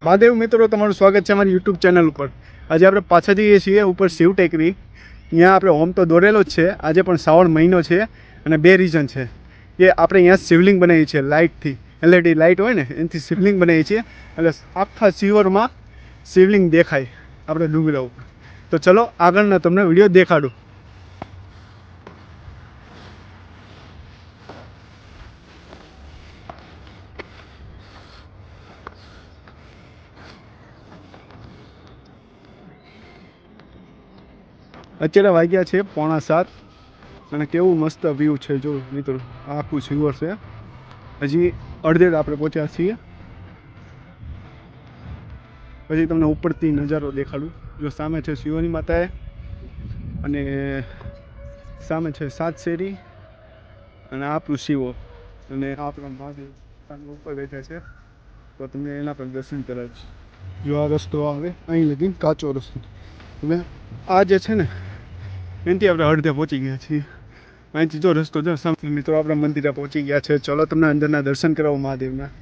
મહાદેવ મિત્રો, તમારું સ્વાગત છે અમારી યુટ્યુબ ચેનલ ઉપર. આજે આપણે પાછા જઈએ છીએ ઉપર શિવ ટેકરી. અહીંયા આપણે હોમ તો દોરેલો જ છે. આજે પણ શ્રાવણ મહિનો છે અને બે રીઝન છે કે આપણે અહીંયા શિવલિંગ બનાવીએ છીએ લાઇટથી, LED લાઇટ હોય ને એનાથી શિવલિંગ બનાવીએ છીએ એટલે આખા શિવરમાં શિવલિંગ દેખાય આપણે ડુંગરા ઉપર. તો ચલો આગળના તમને વિડીયો દેખાડું. અત્યારે વાગ્યા છે 6:45 અને કેવું મસ્ત વ્યૂ છે જો મિત્રો. આ આખું શિવર છે. હજી અડધેડ આપણે પહોંચ્યા છીએ. પછી તમને ઉપરથી નજારો દેખાડું. જો સામે છે શિવની માતાએ અને સામે છે સાત શેરી અને આપણું શિવો અને આપણા મહાદેવ ઉપર બેઠા છે. તો તમને એના પણ દર્શન કરાવીશ. જો આ રસ્તો આવે અહીં લગી કાચો રસ્તો. હવે આ જે છે ને એનાથી આપણે અડધે પહોંચી ગયા છીએ. અહીંથી જો રસ્તો જો સામે મિત્રો આપણા મંદિરે પહોંચી ગયા છે. ચલો તમને અંદરના દર્શન કરાવો મહાદેવના.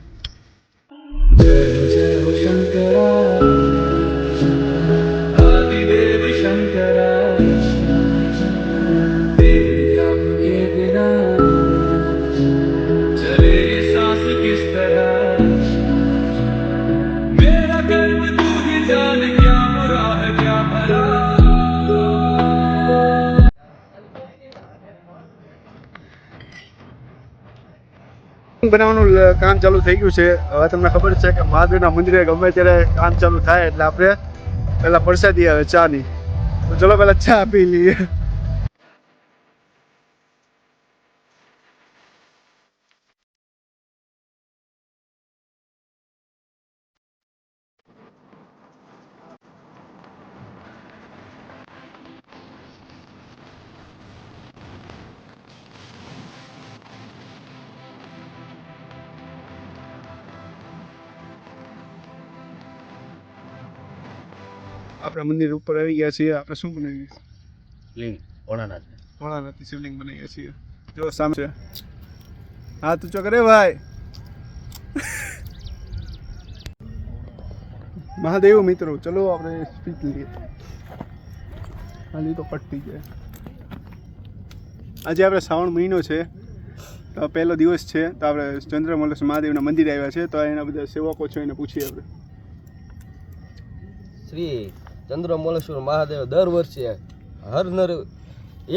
બનાવવાનું કામ ચાલુ થઈ ગયું છે. હવે તમને ખબર છે કે મહાદેવના મંદિરે ગમે ત્યારે કામ ચાલુ થાય એટલે આપણે પહેલા પ્રસાદી આવે ચાની. તો ચલો પહેલા ચા પી લઈએ. આપણા મંદિર ઉપર આવી ગયા છીએ. આપણે શું બનાવીએ? લિંગ ભોળાનાથની શિવલિંગ બનાવીએ છીએ. જો સામે છે. હા તું ચો કરે ભાઈ. મહાદેવ મિત્રો, ચલો આપણે સ્પીચ લઈએ. ખાલી તો પટ્ટી જાય. આજે આપણે શ્રાવણ મહિનો છે તો પહેલો દિવસ છે. તો આપણે ચંદ્રમૌલેશ મહાદેવના મંદિરે આવ્યા છે. તો એના બધા સેવકો છે એને પૂછીએ આપણે. શ્રી ચંદ્રમૌલેશ્વર મહાદેવ દર વર્ષે હર નર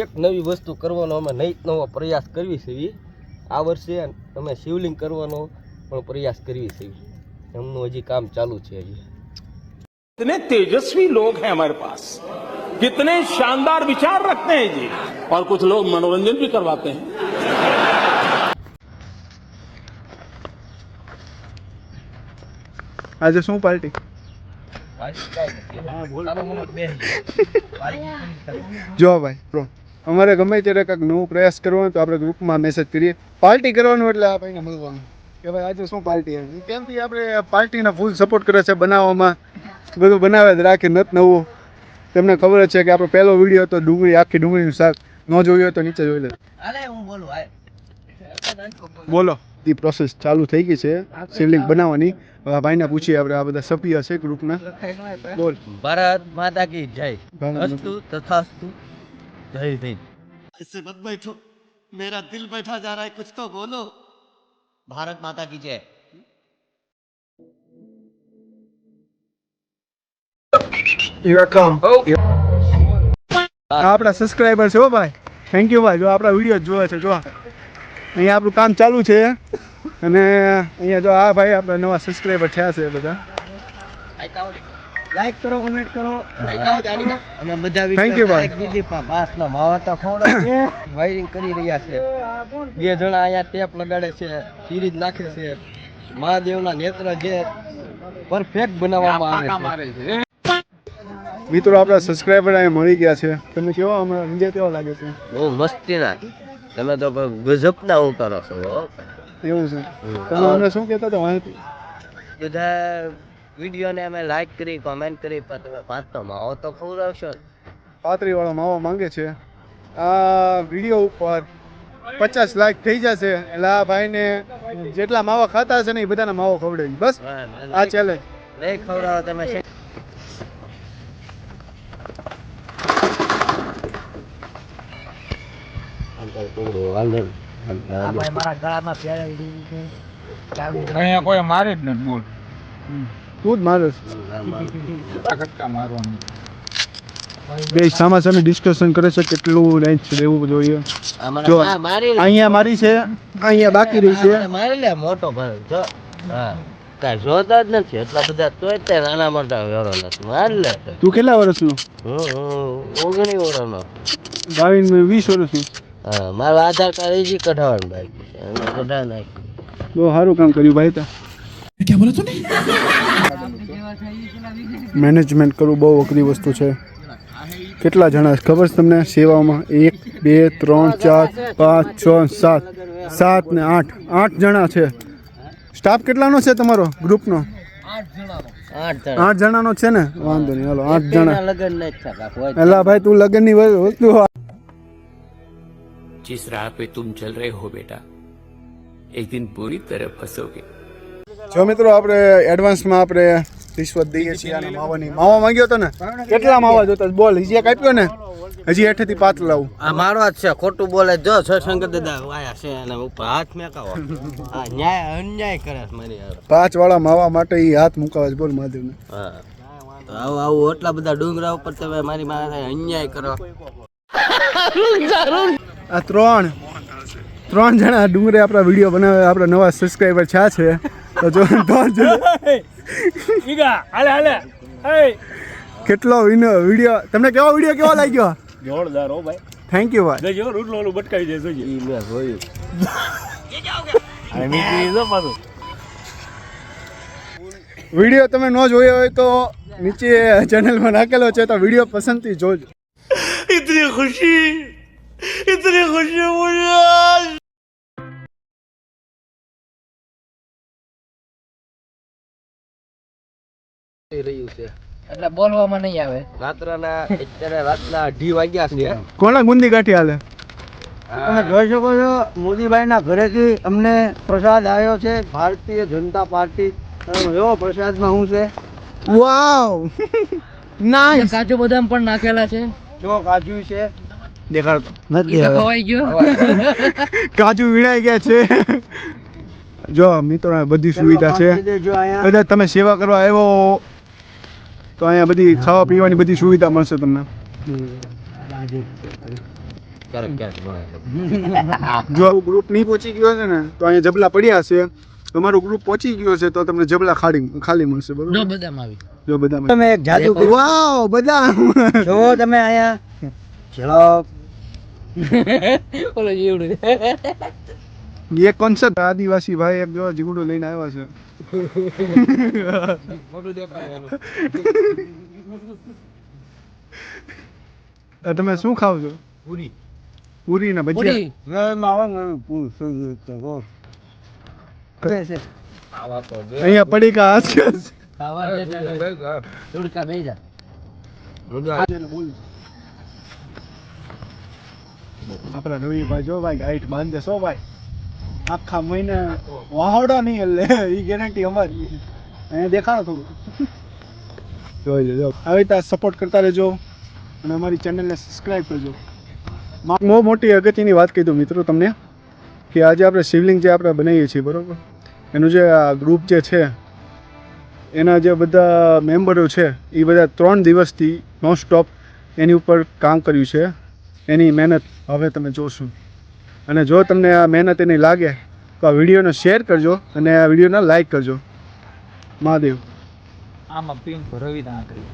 એક નવી વસ્તુ કરવાનો અમે નવો પ્રયાસ કરવી છે. આ વર્ષે અમે શિવલિંગ કરવાનો પણ પ્રયાસ કરવી છે. એમનું હજી કામ ચાલુ છે. હજી कितने तेजस्वी लोग हैं हमारे पास, कितने शानदार विचार रखते हैं जी. और कुछ लोग मनोरंजन भी करवाते हैं. આજે શું પાર્ટી? જો ભાઈ બ્રો, અમારે ગમે ત્યારે કંઈક નવો પ્રયાસ કરવાનો તો આપણે ગ્રુપમાં મેસેજ કરીએ. પાર્ટી કરવાનું એટલે આ ભાઈને મળવાનું કે ભાઈ આજે શું પાર્ટી હતી. કેમથી આપણે પાર્ટીના ફૂલ સપોર્ટ કરે છે બનાવવામાં. બધું બનાવે જ રાખે નત નવું. તમને ખબર જ છે કે આપણો પહેલો વિડીયો હતો ડુંગળી, આખી ડુંગળીનું શાક. ન જોયું હોય તો નીચે જોઈ લે. બોલો. ઈ પ્રોસેસ ચાલુ થઈ ગઈ છે શિવલિંગ બનાવવાની. હવે ભાઈને પૂછીએ આપણે. આ બધા સભ્ય છે ગ્રુપના. બોલ. ભારત માતા કી જય. અસ્તુ તથાસ્તુ. જય હિન્દ. ऐसे मत बैठो, मेरा दिल बैठा जा रहा है, कुछ तो बोलो. भारत माता की जय. આપણા સબસ્ક્રાઇબર છે હો ભાઈ. થેન્ક યુ ભાઈ. જો આપણા વિડીયો જોવે છે. જો અહીંયા આપણું કામ ચાલુ છે અને અહીંયા જો આ ભાઈ આપણા નવા સબસ્ક્રાઇબર થયા છે બધા. લાઈક કરો, કમેન્ટ કરો. અમે બધા થેન્ક યુ ભાઈ. પાસના માવા તો ખવડાવે. વાયરિંગ કરી રહ્યા છે. બે જણા અહીંયા ટેપ લગાડે છે, સિરીજ નાખે છે. મહાદેવના નેત્ર જે પરફેક્ટ બનાવવામાં આવે છે. મિત્રો આપણા સબસ્ક્રાઇબર અહીંયા મળી ગયા છે. તમને કેવા હમણાં વિજય કેવો લાગે છે? બહુ મસ્તી ના. તમે તો ગજબના ઉતારો છો. એવું છે. તમે અમને શું કહેતા હતા વાંચી? બધા વિડીયોને અમે લાઈક કરી, કોમેન્ટ કરી, પણ તમે પાંચનો માવો તો ખવડાવશો. પાતરીવાળો માવો માંગે છે. આ વિડીયો ઉપર 50 લાખ થઈ જશે એટલે આ ભાઈને જેટલા માવા ખાતા હશે ને એ બધાના માવો ખવડાવી. બસ આ ચેલેન્જ. નહીં ખવડાવો તમે અહીંયા કોઈ મારે જ નથી બોલ તું જ મારે કટકા મારવાની બે સામા સામે ડિસ્કશન કરે છે કેટલું રેન્જ લેવું જોઈએ જો અહીંયા મારી છે અહીંયા બાકી રહી છે મારી લે મોટો ભાઈ જો હા કાંઈ જોતા જ નથી એટલા બધા તોય તે નાના મોટા વેરો નથી મારી લે તું કેટલા વર્ષનું 19 વર્ષનો 22 વર્ષનું હા મારું આધાર કાર્ડ હજી કઢાવવાનું બાકી છે એને કઢાવી નાખ્યું બહુ સારું કામ કર્યું ભાઈ તા મેનેજમેન્ટ કરવું બહુ અઘરી વસ્તુ છે કેટલા જણા છે ખબર છે તમને સેવામાં 1 2 3 4 5 6 7 ને 8 જણા છે સ્ટાફ કેટલાનો છે તમારો ગ્રુપનો 8 જણાનો છે ને વાંધો નહીં હાલો 8 જણા લગન નથી થતા એલા ભાઈ તું લગનની વસ્તુ जिस राह पे तुम चल रहे हो बेटा एक दिन पूरी तरह फंसोगे જો મિત્રો આપણે એડવાન્સમાં આપણે રિશ્વત દઈએ છીએ અને માવા માંગ્યો હતો ને કેટલા માવા જોતા બોલ હજી એક આપ્યો ને હજી હેઠેથી પાત્ર લાવું આ મારો જ છે ખોટું બોલે જો શંકર દાદા આયા છે અને ઉપર હાથ મેકાવો આ ન્યાય અન્યાય કરે છે મારી હારે 5 વાળા માવા માટે ઈ હાથ મુકાવે છે બોલ મહાદેવને હા તો આવું એટલા બધા ડુંગરા ઉપર તમે મારી માથે અન્યાય કરો આ ત્રણ જણા ડુંગરે આપણા વિડીયો બનાવે આપણા નવા સબસ્ક્રાઈબર છા છે તો જો 3 જણા કેટલો વિડીયો તમને કેવો વિડીયો કેવો લાગ્યો जोरदार हो भाई થેન્ક યુ ભાઈ गजो रूट लोलू बटकाई दे सोजी ઈ મેં જોયું अरे मीठी दो पादो વિડીયો તમે ન જોયો હોય તો નીચે ચેનલમાં નાખેલો છે તો વિડીયો પસંદથી જોજો इतनी खुशी मुझे રહ્યું છે એટલે બોલવામાં નહીં આવે રાત્રના 2:30 વાગ્યા છે કોના ગુંદી ગાંઠી હાલે તમે જોઈ શકો છો મોદીભાઈના ઘરેથી અમને પ્રસાદ આવ્યો છે ભારતીય જનતા પાર્ટી એવો પ્રસાદમાં શું છે વાવ નાઈસ કાજુ બદામ પણ નાખેલા છે જો કાજુ છે દેખાડતો નથી ઈ તો હવે. ખવાઈ ગયો કાજુ વીણાઈ ગયા છે જો મિત્રો આ બધી સુવિધા છે આપી દેજો અહીંયા કદાચ તમે સેવા કરવા આવ્યો તો અહીંયા બધી ખાવા પીવાની બધી સુવિધા મળશે તમને ક્યારેક જો ગ્રુપ નહીં પહોંચી ગયો છે ને તો અહીંયા જબલા પડ્યા છે તમારું ગ્રુપ પહોંચી ગયો છે તો તમને જબલા ખાલી મળશે જો બરોબર બદામ આવી જો બધા તમે એક જાદુ કર્યું. વાવ બધા જો તમે અહીંયા ચલો ઓલો જીવડું એક કોન્સેપ્ટ આદિવાસી ભાઈ એક જો જીગડું લઈને આવ્યા છે તમે શું ખાવ છો પૂરી ને ભજીયા અહીંયા પડી કા હાથ તુડકા બે જા આપણા રવિભાઈ જો ભાઈ ગાઈટ બાંધે સો ભાઈ આખા મહિને વાહડો નહીં એટલે એ ગેરંટી અમારી અહીંયા દેખાડો થોડું જોઈ લેજો આવી રીતે સપોર્ટ કરતા રહેજો અને અમારી ચેનલને સબસ્ક્રાઈબ કરજો બહુ મોટી અગત્યની વાત કહી દઉં મિત્રો તમને કે આજે આપણે શિવલિંગ જે આપણે બનાવીએ છીએ બરાબર એનું જે આ ગ્રુપ જે છે એના જે બધા મેમ્બરો છે એ બધા 3 દિવસથી નોન સ્ટોપ એની ઉપર કામ કર્યું છે એની મહેનત હવે તમે જોશો અને જો તમને આ મહેનત એની લાગે તો આ વિડીયોને શેર કરજો અને આ વિડીયોને લાઈક કરજો મહાદેવ આમાં પિંક રવિ ના કરી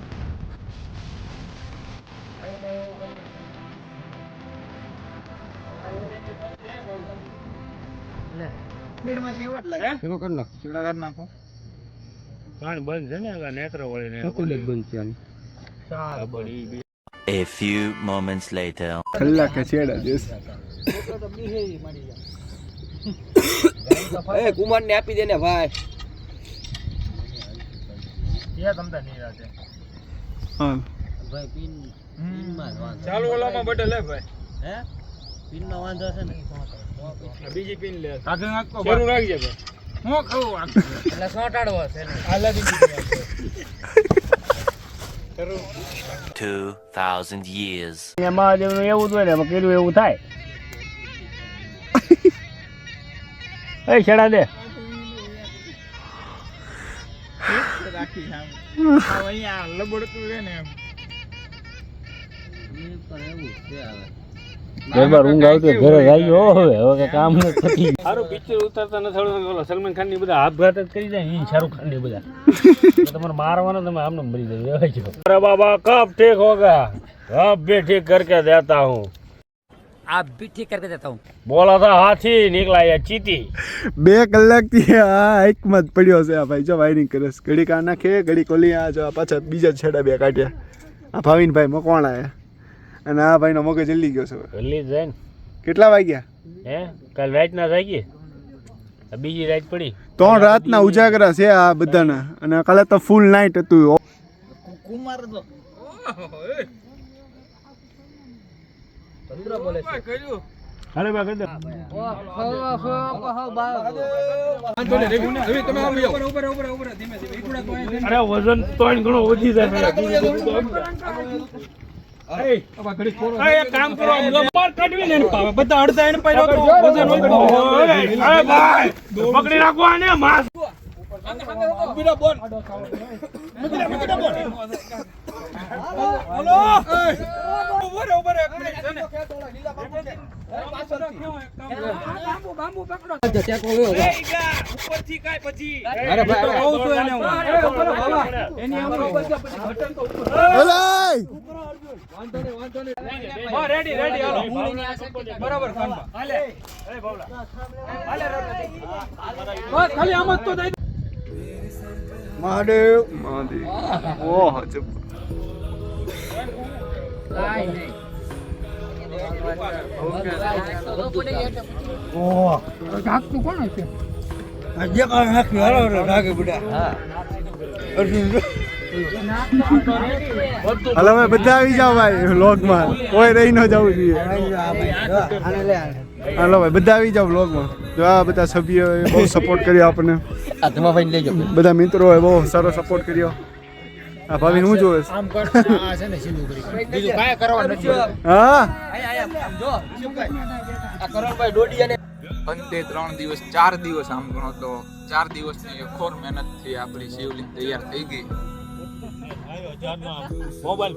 A few moments later. કલાકે છેડા દેશ એ કુમાર ને આપી દે ને ભાઈ હા ભાઈ પિન ચાલુ ઓલામાં બટે લે ભાઈ હે પિન નો વાંધો છે ને બીજી પિન લે આગળ નાખો શરૂ રાખજે ભાઈ હું ખાવું એટલે સોટાડવો છે ને. 2,000 years. મહાદેવનું એવું જ હોય ને કર્યું એવું થાય. એ છેડા દે. રાખી સામે. આ અહીંયા લબડતું રહે ને એમ. દરબાર ઊંઘ આવતી ઘરે આવી ગયો હવે કે કામ ન થતી. સારું પિક્ચર ઉતારતા ન થયું ઓલો સલમાન ખાન ની બધા આપઘાત જ કરી જાય ઈ શાહરુખ ખાન ની બધા તમારે મારવાનો તમે આમને મરી જાય અરે બાબા કબ ઠીક હોગા अब भी ठीक करके देता हूँ आप भी ठीक करके देता हूँ. बोला था हाथी निकला ये चीती 2 કલાકથી આ એકમાં જ પડ્યો છે આ ભાઈ જો વાયરિંગ કરે છે ઘડી કા નાખે ઘડી કોલી આ જો પાછા બીજા છેડા 2 કાઢ્યા આ ભાવિનભાઈ મકોણ આયા અને આ ભાઈનો મગજ જલ્દી ગયો છે જલ્દી જાય ને કેટલા વાગ્યા હે કાલ રાત ના જાગી બીજી રાત પડી 3 રાતના ઉજાગરા છે આ બધાના અને કાલે તો ફૂલ નાઈટ હતું કુમાર તો ચંદ્ર બોલે છે કર્યું. અરે બા કર દે અરે વજન તો ઘણો વધી જાય એક કામ કરો બહાર કાઢવી ને પાવે બધા અડધા એને પાડ્યો તો વજન હોય અરે ભાઈ પકડી રાખો આને માસ બીડા બોલ બીડા બોલ બોલો ઉપર એક મિનિટ છે ને બાંબુ પકડો ઉપરથી કાઈ પછી અરે ભાઈ કહું છું એને હું એની આમરો બટન તો ઉપર હા રેડી હાલો બરાબર ખાનબા હાલે અરે બાવલા હાલે બસ ખાલી આમ જ તો દઈ મહાદેવ ઓહ જબ કાઈ નહીં. ઓહ ઢાંકતું કોણ છે? જે કાંઈ નાખી હાલો એટલે ઢાકે બધા હાલો ભાઈ બધા આવી જાઓ ભાઈ વ્લોગમાં કોઈ રહી ન જવું જોઈએ હાલો ભાઈ બધા આવી જાઓ વ્લોગમાં જો આ બધા સભ્યોએ બહુ સપોર્ટ કર્યો આપણને આ તમા ભાઈ લેજો બધા મિત્રોએ બહુ સારો સપોર્ટ કર્યો આ ભાવિન હું જોવે આમ કર આ છે ને સીધું કરી બીજું કાંઈ કરવાનું નથી. હા જો આ કરણભાઈ ડોડિયાને અંતે 3 દિવસ 4 દિવસ આમ ગણો તો 4 દિવસની ખોર મહેનતથી આપણી શિવલિંગ તૈયાર થઈ ગઈ. મોબાઈલ